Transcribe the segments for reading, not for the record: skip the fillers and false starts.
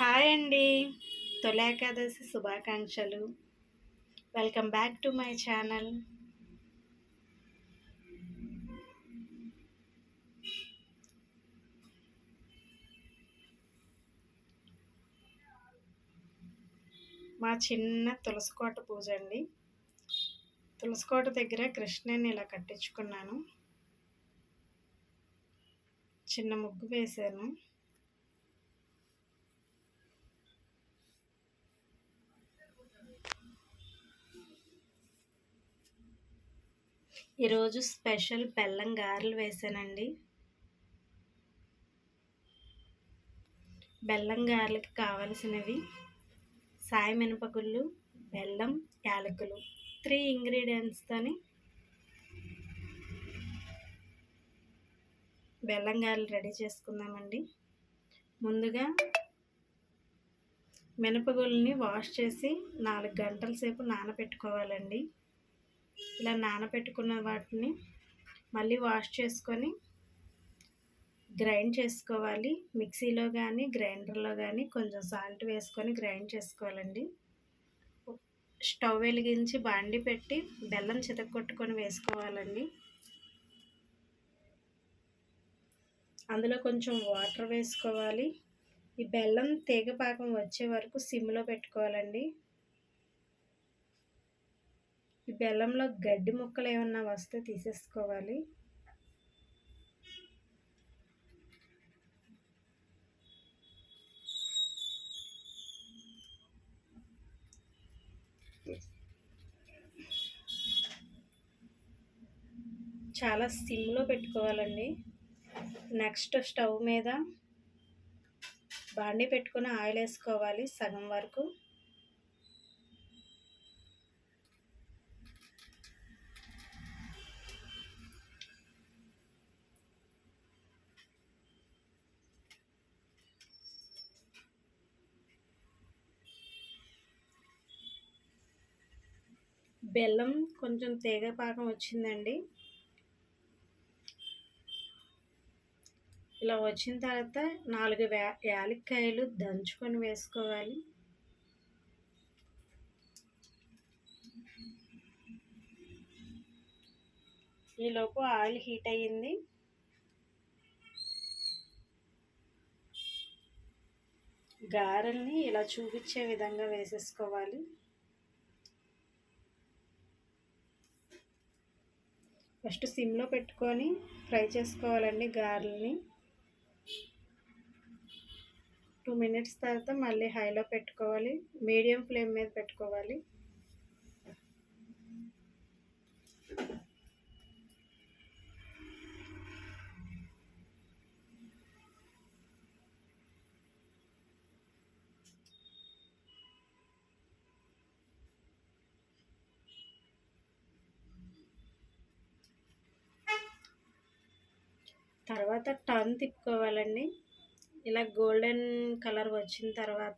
Hi అండి. తొలి ఏకాదశి శుభాకాంక్షలు. Welcome back to my channel. మా చిన్న తులసికోట పూజ అండి. తులసికోట దగ్గర కృష్ణుని ఇలా కట్టించుకున్నాను. చిన్న ముగ్గు వేశాను. ఈరోజు స్పెషల్ బెల్లం గారెలు వేసానండి. బెల్లం గారెలకి కావలసినవి సాయి మినపగుళ్ళు, బెల్లం, యాలకులు 3 ఇంగ్రీడియంట్స్తోని బెల్లం గారెలు రెడీ చేసుకుందామండి. ముందుగా మినపగుళ్ళని వాష్ చేసి 4 గంటల సేపు నానబెట్టుకోవాలండి. ఇలా నానబెట్టుకున్న వాటిని మళ్ళీ వాష్ చేసుకొని గ్రైండ్ చేసుకోవాలి. మిక్సీలో కానీ గ్రైండర్లో కానీ కొంచెం సాల్ట్ వేసుకొని గ్రైండ్ చేసుకోవాలండి. స్టవ్ వెలిగించి బాండి పెట్టి బెల్లం చితక్కొట్టుకొని వేసుకోవాలండి. అందులో కొంచెం వాటర్ వేసుకోవాలి. ఈ బెల్లం తీగపాకం వచ్చే వరకు సిమ్లో పెట్టుకోవాలండి. ఈ బెల్లంలో గడ్డి ముక్కలు ఏమన్నా వస్తే తీసేసుకోవాలి. చాలా సిమ్లో పెట్టుకోవాలండి. నెక్స్ట్ స్టవ్ మీద బాండి పెట్టుకొని ఆయిల్ వేసుకోవాలి సగం వరకు. బెల్లం కొంచెం తీగ పాకం వచ్చిందండి. ఇలా వచ్చిన తర్వాత 4 యాలక్కాయలు దంచుకొని వేసుకోవాలి. ఈలోపు ఆయిల్ హీట్ అయ్యింది. గారెల్ని ఇలా చూపించే విధంగా వేసేసుకోవాలి. ఫస్ట్ సిమ్లో పెట్టుకొని ఫ్రై చేసుకోవాలండి గారెల్ని. 2 మినిట్స్ తర్వాత మళ్ళీ హైలో పెట్టుకోవాలి. మీడియం ఫ్లేమ్ మీద పెట్టుకోవాలి. తర్వాత టర్న్ తిప్పుకోవాలండి. ఇలా గోల్డెన్ కలర్ వచ్చిన తర్వాత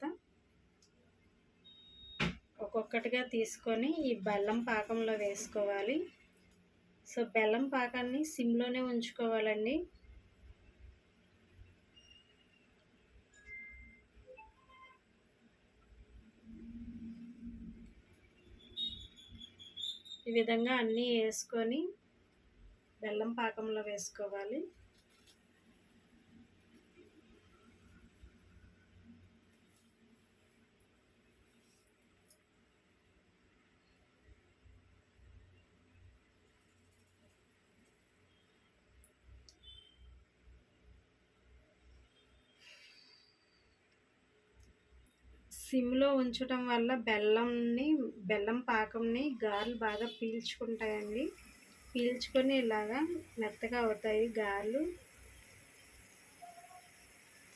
ఒక్కొక్కటిగా తీసుకొని ఈ బెల్లం పాకంలో వేసుకోవాలి. సో బెల్లం పాకాన్ని సిమ్లోనే ఉంచుకోవాలండి. ఈ విధంగా అన్నీ వేసుకొని బెల్లం పాకంలో వేసుకోవాలి. సిమ్లో ఉంచడం వల్ల బెల్లం పాకంని గారెలు బాగా పీల్చుకుంటాయండి. పీల్చుకొని ఇలాగా మెత్తగా అవుతాయి గారెలు.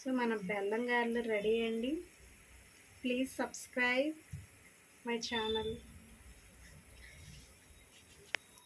సో మన బెల్లం గారెలు రెడీ అండి. Please subscribe my channel.